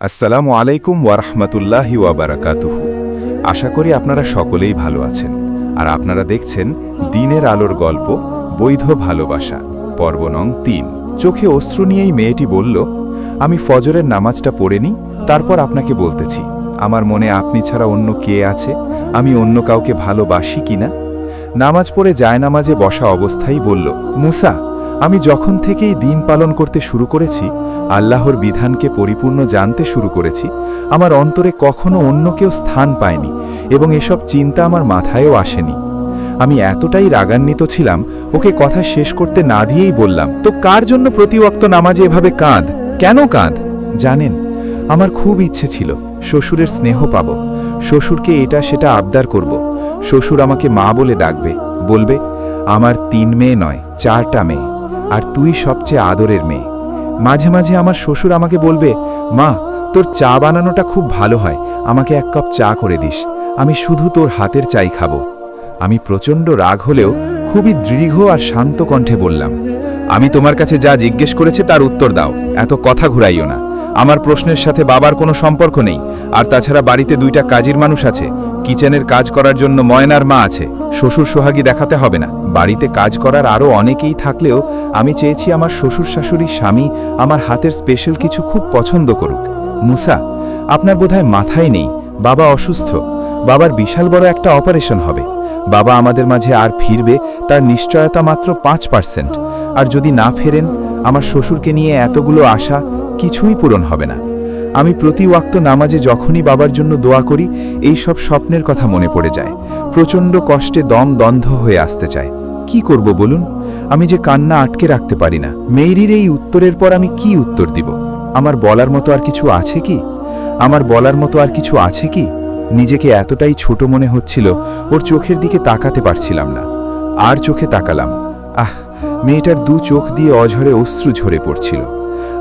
আসসালামু আলাইকুম ওয়ারহমতুল্লাহি ওয়াবারাকাতুহু। আশা করি আপনারা সকলেই ভালো আছেন, আর আপনারা দেখছেন দিনের আলোর গল্প বৈধ ভালোবাসা পর্ব নং ৩। চোখে অশ্রু নিয়েই মেয়েটি বলল, আমি ফজরের নামাজটা পড়ে নিই, তারপর আপনাকে বলতেছি আমার মনে আপনি ছাড়া অন্য কে আছে, আমি অন্য কাউকে ভালোবাসি কিনা। নামাজ পড়ে জায়নামাজে বসা অবস্থায় বলল, মুসা, আমি যখন থেকেই দিন পালন করতে শুরু করেছি, আল্লাহর বিধানকে পরিপূর্ণ জানতে শুরু করেছি, আমার অন্তরে কখনো অন্য কেউ স্থান পায়নি এবং এসব চিন্তা আমার মাথায়ও আসেনি। আমি এতটাই রাগান্বিত ছিলাম, ওকে কথা শেষ করতে না দিয়েই বললাম, তো কার জন্য প্রতি ওয়াক্ত নামাজে এভাবে কাঁদ? কেন কাঁদ? জানেন, আমার খুব ইচ্ছে ছিল শ্বশুরের স্নেহ পাব, শ্বশুরকে এটা সেটা আবদার করব, শ্বশুর আমাকে মা বলে ডাকবে, বলবে আমার ৩ মেয়ে নয় ৪টা মেয়ে, আর তুই সবচেয়ে আদরের মেয়ে। মাঝে মাঝে আমার শ্বশুর আমাকে বলবে, মা তোর চা বানানোটা খুব ভালো হয়, আমাকে ১ কাপ চা করে দিস, আমি শুধু তোর হাতের চাই খাবো। আমি প্রচণ্ড রাগ হলেও খুবই দৃঢ় আর শান্ত কণ্ঠে বললাম, আমি তোমার কাছে যা জিজ্ঞেস করেছে তার উত্তর দাও, এত কথা ঘুরাইও না। আমার প্রশ্নের সাথে বাবার কোনো সম্পর্ক নেই, আর তাছাড়া বাড়িতে 2টা কাজের মানুষ আছে, কিচেনের কাজ করার জন্য ময়নার মা আছে, শ্বশুর সোহাগী দেখাতে হবে না। বাড়িতে কাজ করার আরও অনেকেই থাকলেও আমি চেয়েছি আমার শ্বশুর শাশুড়ি স্বামী আমার হাতের স্পেশাল কিছু খুব পছন্দ করুক। মুসা, আপনার বোধহয় মাথায় নেই, বাবা অসুস্থ, বাবার বিশাল বড় একটা অপারেশন হবে, বাবা আমাদের মাঝে আর ফিরবে তার নিশ্চয়তা মাত্র 5%, আর যদি না ফেরেন আমার শ্বশুরকে নিয়ে এতগুলো আশা কিছুই পূরণ হবে না। আমি প্রতি ওয়াক্ত নামাজে যখনই বাবার জন্য দোয়া করি, এই সব স্বপ্নের কথা মনে পড়ে যায়, প্রচণ্ড কষ্টে দম দন্ধ হয়ে আসতে চায়। কি করব বলুন? আমি যে কান্না আটকে রাখতে পারি না। মেয়েরির এই উত্তরের পর আমি কি উত্তর দিব? আমার বলার মতো আর কিছু আছে কি? আমার বলার মতো আর কিছু আছে কি? নিজেকে এতটাই ছোট মনে হচ্ছিল, ওর চোখের দিকে তাকাতে পারছিলাম না। আর চোখে তাকালাম, মেয়েটার 2 চোখ দিয়ে অঝরে অশ্রু ঝরে পড়ছিল।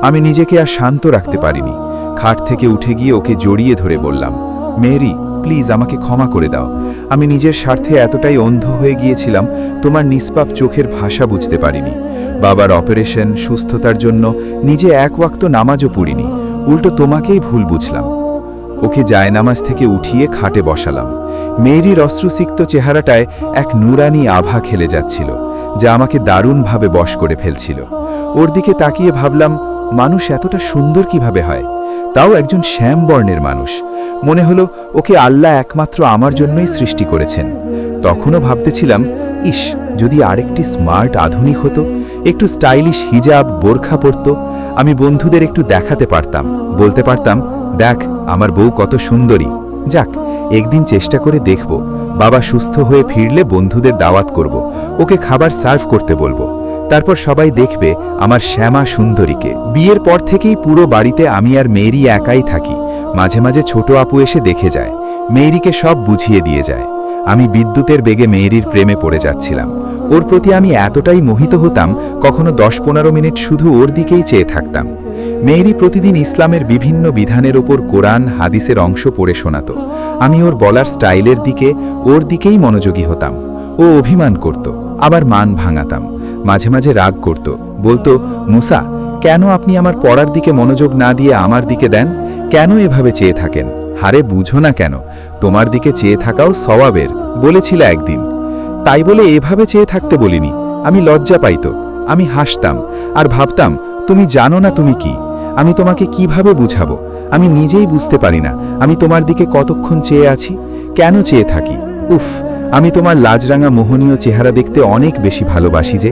আমি নিজেকে আর শান্ত রাখতে পারিনি। খাট থেকে উঠে গিয়ে ওকে জড়িয়ে ধরে বললাম, মেরি প্লিজ আমাকে ক্ষমা করে দাও, আমি নিজের স্বার্থে এতটাই অন্ধ হয়ে গিয়েছিলাম, তোমার নিষ্পাপ চোখের ভাষা বুঝতে পারিনি। বাবার অপারেশন সুস্থতার জন্য নিজে 1 ওয়াক্ত নামাজও পড়িনি, উল্টো তোমাকেই ভুল বুঝলাম। ওকে জায়নামাজ থেকে উঠিয়ে খাটে বসালাম। মেয়েরির অশ্রুসিক্ত চেহারাটায় এক নুরানি আভা খেলে যাচ্ছিল, যা আমাকে দারুণভাবে বশ করে ফেলছিল। ওর দিকে তাকিয়ে ভাবলাম, মানুষ এতটা সুন্দর কিভাবে হয়, তাও একজন শ্যাম বর্ণের মানুষ। মনে হলো ওকে আল্লাহ একমাত্র আমার জন্যই সৃষ্টি করেছেন। তখনও ভাবতেছিলাম, ইস, যদি আরেকটি স্মার্ট আধুনিক হতো, একটু স্টাইলিশ হিজাব বোরখা পরত, আমি বন্ধুদের একটু দেখাতে পারতাম, বলতে পারতাম, দেখ আমার বউ কত সুন্দরী। যাক, একদিন চেষ্টা করে দেখব, বাবা সুস্থ হয়ে ফিরলে বন্ধুদের দাওয়াত করব, ওকে খাবার সার্ভ করতে বলবো, তারপর সবাই দেখবে আমার শ্যামা সুন্দরীকে। বিয়ের পর থেকেই পুরো বাড়িতে আমি আর মেয়েরি একাই থাকি। মাঝে মাঝে ছোট আপু এসে দেখে যায়, মেয়েরিকে সব বুঝিয়ে দিয়ে যায়। আমি বিদ্যুতের বেগে মেয়েরির প্রেমে পড়ে যাচ্ছিলাম। ওর প্রতি আমি এতটাই মোহিত হতাম, কখনো 10-15 মিনিট শুধু ওর দিকেই চেয়ে থাকতাম। মেয়েরি প্রতিদিন ইসলামের বিভিন্ন বিধানের ওপর কোরআন হাদিসের অংশ পড়ে শোনাত। আমি ওর বলার স্টাইলের দিকে ওর দিকেই মনোযোগী হতাম। ও অভিমান করত, আবার মান ভাঙাতাম, মাঝে মাঝে রাগ করত, বলতো, মুসা কেন আপনি আমার পড়ার দিকে মনোযোগ না দিয়ে আমার দিকে দেন? কেন এভাবে চেয়ে থাকেন? হারে বুঝো না কেন, তোমার দিকে চেয়ে থাকাও সওয়াবের, বলেছিল একদিন। তাই বলে এভাবে চেয়ে থাকতে বলিনি। আমি লজ্জা পাইত, আমি হাসতাম আর ভাবতাম, তুমি জানো না তুমি কি, আমি তোমাকে কিভাবে বুঝাবো, আমি নিজেই বুঝতে পারি না আমি তোমার দিকে কতক্ষণ চেয়ে আছি, কেন চেয়ে থাকি। উফ, আমি তোমার লাজরাঙা মোহনীয় চেহারা দেখতে অনেক বেশি ভালোবাসি যে।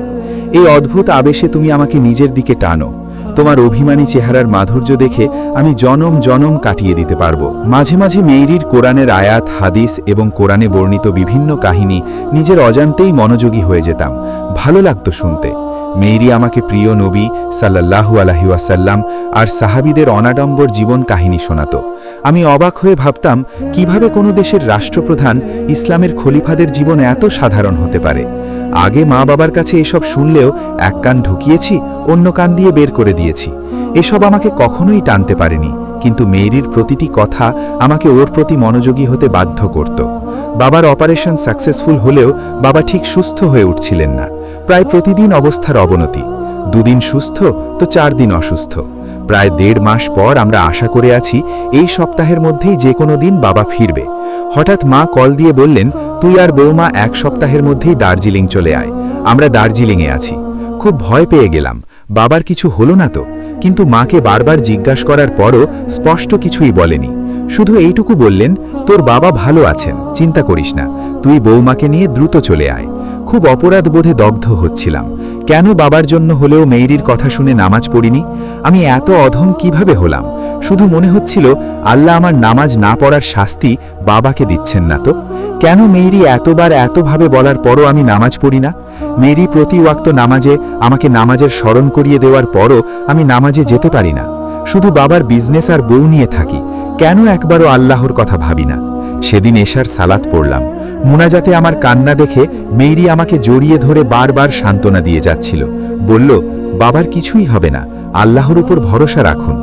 এই অদ্ভুত আবেশে তুমি আমাকে নিজের দিকে টানো। তোমার অভিমানী চেহারার মাধুর্য দেখে আমি জনম জনম কাটিয়ে দিতে পারবো। মাঝে মাঝে মেয়েরির কোরআনের আয়াত হাদিস এবং কোরআনে বর্ণিত বিভিন্ন কাহিনী নিজের অজান্তেই মনোযোগী হয়ে যেতাম, ভালো লাগতো শুনতে। মেয়েরি আমাকে প্রিয় নবী সাল্লাল্লাহু আলাইহি ওয়াসাল্লাম আর সাহাবীদের অনাডম্বর জীবন কাহিনী শোনাতো। আমি অবাক হয়ে ভাবতাম, কিভাবে কোনো দেশের রাষ্ট্রপ্রধান ইসলামের খলিফাদের জীবন এত সাধারণ হতে পারে। আগে মা বাবার কাছে এসব শুনলেও এক কান ঢুকিয়েছি, অন্য কান দিয়ে বের করে দিয়েছি, এসব আমাকে কখনোই টানতে পারেনি। কিন্তু মেয়েরির প্রতিটি কথা আমাকে ওর প্রতি মনোযোগী হতে বাধ্য করত। বাবার অপারেশন সাকসেসফুল হলেও বাবা ঠিক সুস্থ হয়ে উঠছিলেন না, প্রায় প্রতিদিন অবস্থার অবনতি। 2 দিন সুস্থ তো 4 দিন অসুস্থ। প্রায় 1.5 মাস পর আমরা আশা করে আছি এই সপ্তাহের মধ্যেই যে কোনো দিন বাবা ফিরবে। হঠাৎ মা কল দিয়ে বললেন, তুই আর বৌমা 1 সপ্তাহের মধ্যেই দার্জিলিং চলে আয়। আমরা দার্জিলিংয়ে আছি। খুব ভয় পেয়ে গেলাম, বাবার কিছু হলো না তো? কিন্তু মাকে বারবার জিজ্ঞাসা করার পরও স্পষ্ট কিছুই বলেনি। শুধু এইটুকু বললেন, তোর বাবা ভালো আছেন, চিন্তা করিস না, তুই বৌমাকে নিয়ে দ্রুত চলে আয়। খুব অপরাধ বোধে দগ্ধ হচ্ছিলাম। কেন বাবার জন্য হলেও মেয়েরির কথা শুনে নামাজ পড়িনি? আমি এত অধম কিভাবে হলাম? শুধু মনে হচ্ছিল আল্লাহ আমার নামাজ না পড়ার শাস্তি বাবাকে দিচ্ছেন না তো? কেন মেয়েরি এতবার এতভাবে বলার পরও আমি নামাজ পড়ি না? মেয়েরি প্রতি ওয়াক্ত নামাজে আমাকে নামাজের স্মরণ করিয়ে দেওয়ার পরও আমি নামাজে যেতে পারি না। শুধু বাবার বিজনেস আর বউ নিয়ে থাকি। কেন একবারও আল্লাহর কথা ভাবি না? সেদিন এশার সালাত পড়লাম। মুনাজাতে আমার কান্না দেখে মেয়েরি আমাকে জড়িয়ে ধরে বারবার সান্ত্বনা দিয়ে যাচ্ছিল। বলল, বাবার কিছুই হবে না, আল্লাহর উপর ভরসা রাখুন।